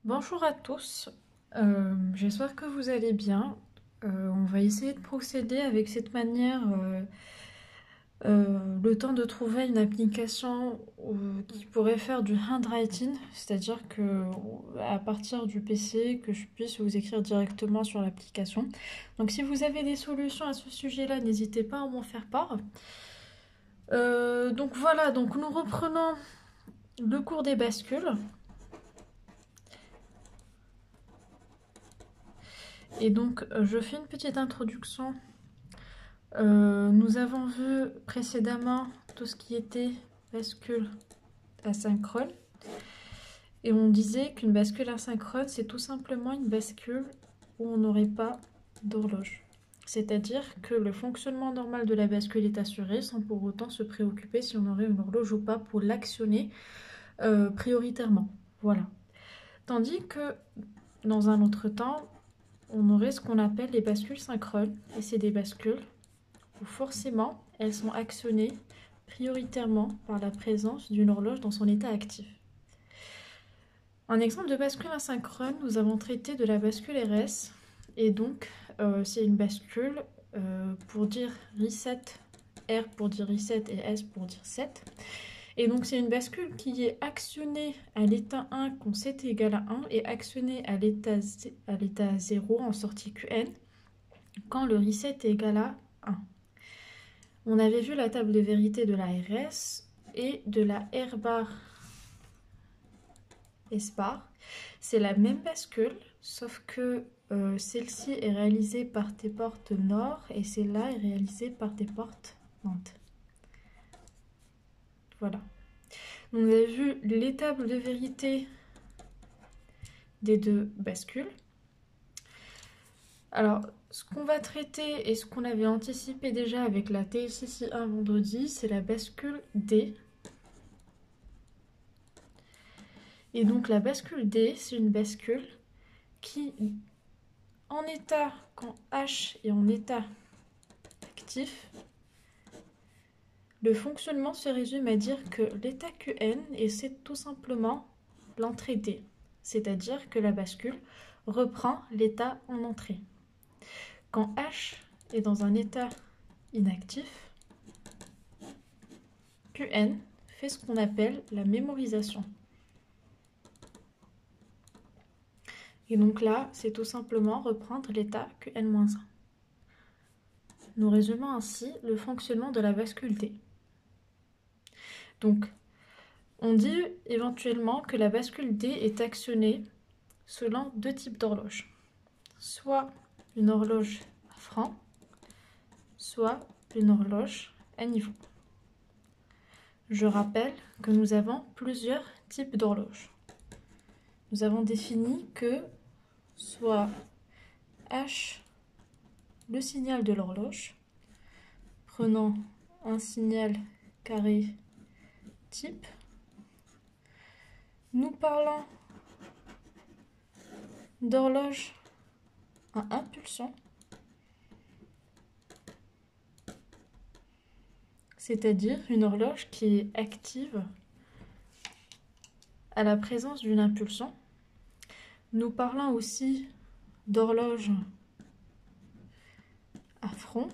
Bonjour à tous, j'espère que vous allez bien. On va essayer de procéder avec cette manière, le temps de trouver une application qui pourrait faire du handwriting, c'est-à-dire que à partir du PC, que je puisse vous écrire directement sur l'application. Donc si vous avez des solutions à ce sujet-là, n'hésitez pas à m'en faire part. Donc voilà, donc nous reprenons le cours des bascules. Et donc, je fais une petite introduction. Nous avons vu précédemment tout ce qui était bascule asynchrone. Et on disait qu'une bascule asynchrone, c'est tout simplement une bascule où on n'aurait pas d'horloge. C'est-à-dire que le fonctionnement normal de la bascule est assuré sans pour autant se préoccuper si on aurait une horloge ou pas pour l'actionner prioritairement. Voilà. Tandis que dans un autre temps, on aurait ce qu'on appelle les bascules synchrones. Et c'est des bascules où forcément elles sont actionnées prioritairement par la présence d'une horloge dans son état actif. En exemple de bascule asynchrone, nous avons traité de la bascule RS, et donc c'est une bascule pour dire reset, R pour dire reset et S pour dire set. Et donc c'est une bascule qui est actionnée à l'état 1 quand set est égal à 1 et actionnée à l'état 0 en sortie QN quand le reset est égal à 1. On avait vu la table de vérité de la RS et de la R bar S bar. C'est la même bascule, sauf que celle-ci est réalisée par tes portes nord et celle-là est réalisée par tes portes Nantes. Voilà. On a vu les tables de vérité des deux bascules. Alors, ce qu'on va traiter et ce qu'on avait anticipé déjà avec la TLCC1 vendredi, c'est la bascule D. Et donc la bascule D, c'est une bascule qui, en état, quand H est en état actif, le fonctionnement se résume à dire que l'état QN et c'est tout simplement l'entrée D, c'est-à-dire que la bascule reprend l'état en entrée. Quand H est dans un état inactif, QN fait ce qu'on appelle la mémorisation. Et donc là, c'est tout simplement reprendre l'état QN-1. Nous résumons ainsi le fonctionnement de la bascule D. Donc, on dit éventuellement que la bascule D est actionnée selon deux types d'horloges. Soit une horloge à franc, soit une horloge à niveau. Je rappelle que nous avons plusieurs types d'horloges. Nous avons défini que soit H, le signal de l'horloge, prenant un signal carré type, nous parlons d'horloge à impulsion, c'est-à-dire une horloge qui est active à la présence d'une impulsion. Nous parlons aussi d'horloge à front.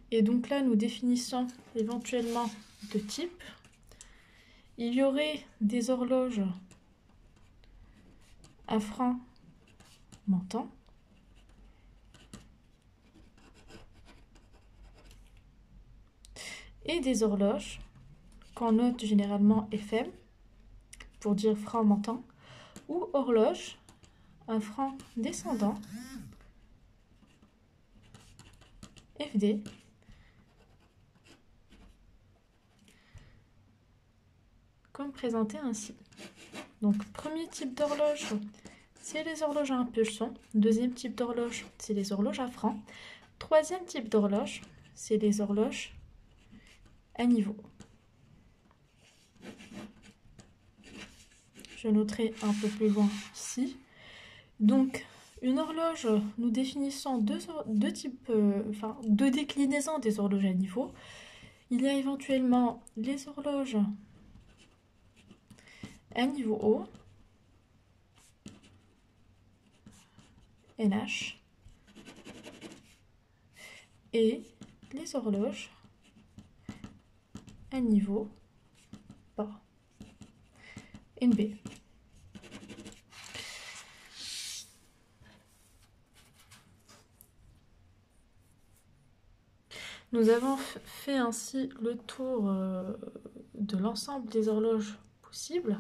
Et donc là, nous définissons éventuellement deux types. Il y aurait des horloges à franc montant et des horloges qu'on note généralement FM pour dire franc montant ou horloge à franc descendant FD comme présenté ainsi. Donc premier type d'horloge, c'est les horloges à impulsion. Deuxième type d'horloge, c'est les horloges à franc. Troisième type d'horloge, c'est les horloges à niveau. Je noterai un peu plus loin ici. Donc, une horloge, nous définissons deux déclinaisons des horloges à niveau. Il y a éventuellement les horloges à niveau haut NH, et les horloges à niveau bas, NB. Nous avons fait ainsi le tour de l'ensemble des horloges possibles.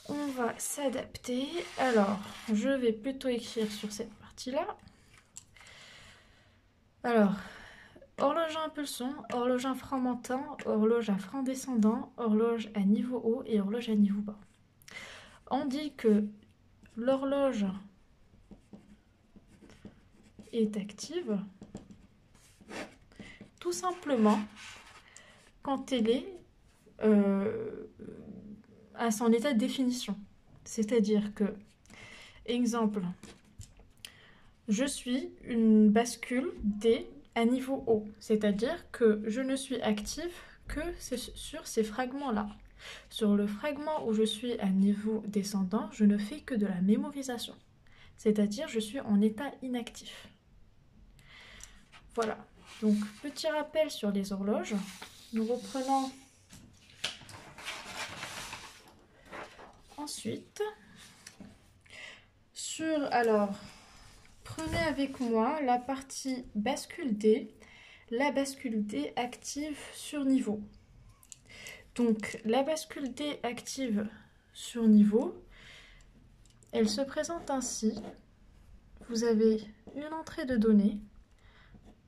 On va s'adapter. Alors, je vais plutôt écrire sur cette partie-là. Alors, horloge à impulsion, horloge à frein montant, horloge à frein descendant, horloge à niveau haut et horloge à niveau bas. On dit que l'horloge est active tout simplement quand elle est à son état de définition. C'est-à-dire que, exemple, je suis une bascule D à niveau haut, c'est-à-dire que je ne suis active que sur ces fragments-là. Sur le fragment où je suis à niveau descendant, je ne fais que de la mémorisation, c'est-à-dire je suis en état inactif. Voilà, donc petit rappel sur les horloges. Nous reprenons ensuite sur, alors, prenez avec moi la partie bascule D, la bascule D active sur niveau. Donc la bascule D active sur niveau, elle se présente ainsi. Vous avez une entrée de données,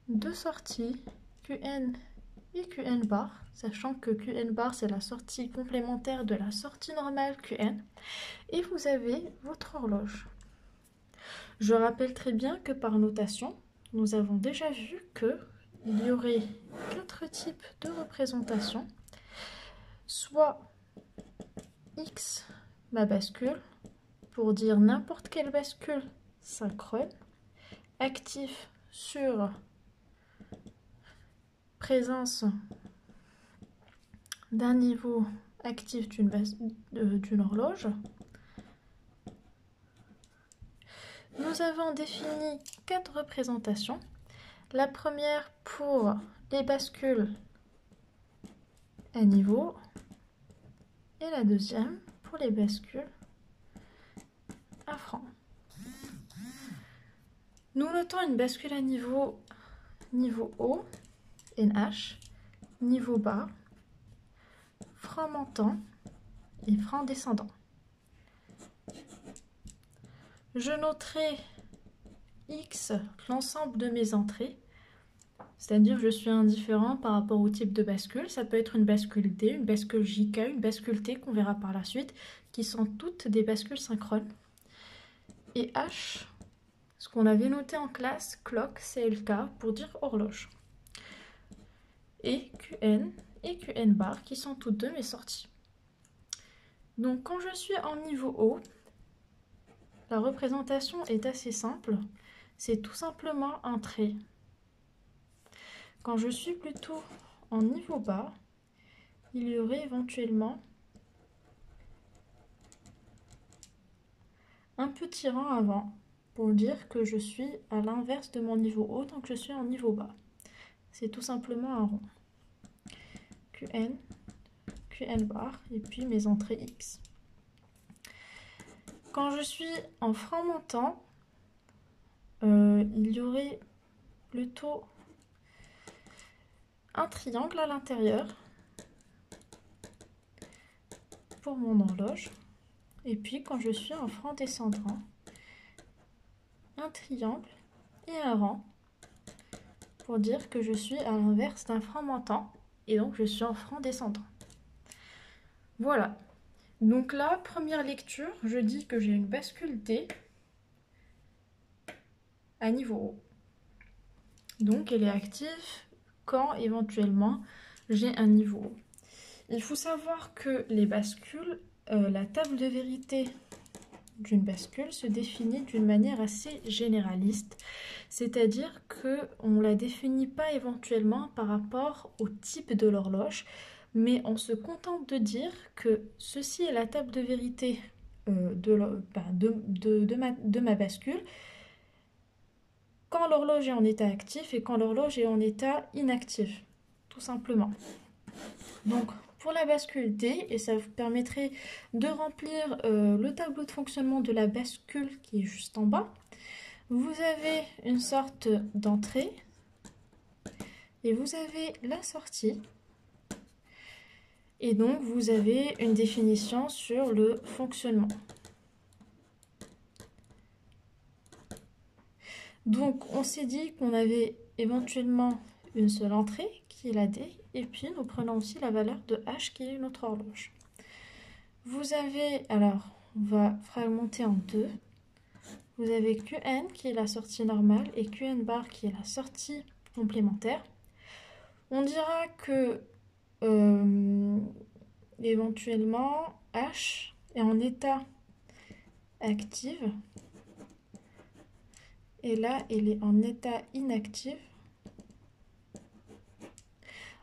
deux sorties, QN et QN bar, sachant que QN bar c'est la sortie complémentaire de la sortie normale QN, et vous avez votre horloge. Je rappelle très bien que par notation, nous avons déjà vu qu'il y aurait 4 types de représentations, soit X, ma bascule, pour dire n'importe quelle bascule synchrone, actif sur présence d'un niveau actif d'une horloge. Nous avons défini 4 représentations. La première pour les bascules à niveau et la deuxième pour les bascules à franc. Nous notons une bascule à niveau haut, NH, niveau bas, frein montant et frein descendant. Je noterai X l'ensemble de mes entrées, c'est-à-dire je suis indifférent par rapport au type de bascule. Ça peut être une bascule D, une bascule JK, une bascule T qu'on verra par la suite, qui sont toutes des bascules synchrones. Et H, ce qu'on avait noté en classe, clock, CLK, pour dire horloge. Et QN et QN bar, qui sont toutes deux mes sorties. Donc quand je suis en niveau haut, la représentation est assez simple, c'est tout simplement un trait. Quand je suis plutôt en niveau bas, il y aurait éventuellement un petit rang avant pour dire que je suis à l'inverse de mon niveau haut, donc je suis en niveau bas. C'est tout simplement un rond. QN, QN bar, et puis mes entrées X. Quand je suis en frein montant, il y aurait plutôt un triangle à l'intérieur pour mon horloge. Et puis quand je suis en frein descendant, un triangle et un rang pour dire que je suis à l'inverse d'un frein montant et donc je suis en frein descendant. Voilà. Donc là, première lecture, je dis que j'ai une bascule D à niveau haut. Donc elle est active quand éventuellement j'ai un niveau haut. Il faut savoir que les bascules, la table de vérité d'une bascule se définit d'une manière assez généraliste, c'est-à-dire qu'on ne la définit pas éventuellement par rapport au type de l'horloge, mais on se contente de dire que ceci est la table de vérité de ma bascule quand l'horloge est en état actif et quand l'horloge est en état inactif, tout simplement. Donc, pour la bascule D, et ça vous permettrait de remplir le tableau de fonctionnement de la bascule qui est juste en bas, vous avez une sorte d'entrée et vous avez la sortie. Et donc, vous avez une définition sur le fonctionnement. Donc, on s'est dit qu'on avait éventuellement une seule entrée, qui est la D, et puis nous prenons aussi la valeur de H, qui est notre horloge. Vous avez, alors, on va fragmenter en deux. Vous avez Qn, qui est la sortie normale, et Qn bar, qui est la sortie complémentaire. On dira que, éventuellement, H est en état actif, et là, il est en état inactif.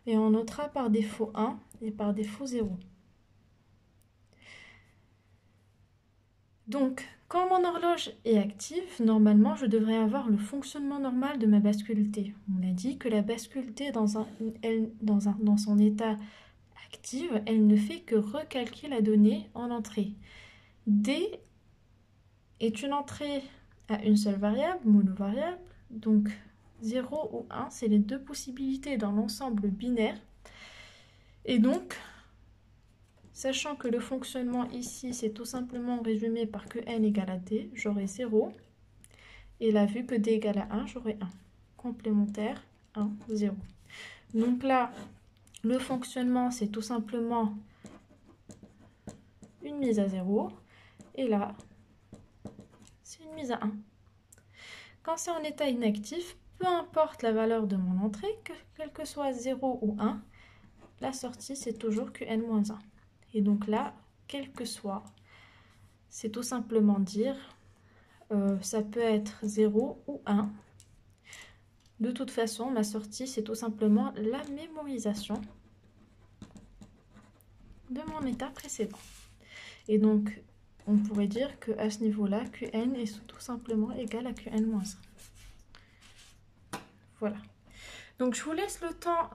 Et on notera par défaut 1 et par défaut 0. Donc, quand mon horloge est active, normalement, je devrais avoir le fonctionnement normal de ma bascule T. On a dit que la bascule T, dans son état actif, elle ne fait que recalquer la donnée en entrée. D est une entrée à une seule variable, monovariable, donc 0 ou 1, c'est les deux possibilités dans l'ensemble binaire. Et donc, sachant que le fonctionnement ici, c'est tout simplement résumé par que n égale à d, j'aurai 0. Et là, vu que d égale à 1, j'aurai 1. Complémentaire, 1, 0. Donc là, le fonctionnement, c'est tout simplement une mise à 0. Et là, c'est une mise à 1. Quand c'est en état inactif, peu importe la valeur de mon entrée, quel que soit 0 ou 1, la sortie, c'est toujours Qn-1. Et donc là, quel que soit, c'est tout simplement dire, ça peut être 0 ou 1. De toute façon, ma sortie, c'est tout simplement la mémorisation de mon état précédent. Et donc, on pourrait dire qu'à ce niveau-là, Qn est tout simplement égal à Qn-1. Voilà. Donc, je vous laisse le temps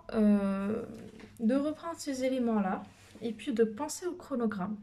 de reprendre ces éléments-là et puis de penser au chronogramme.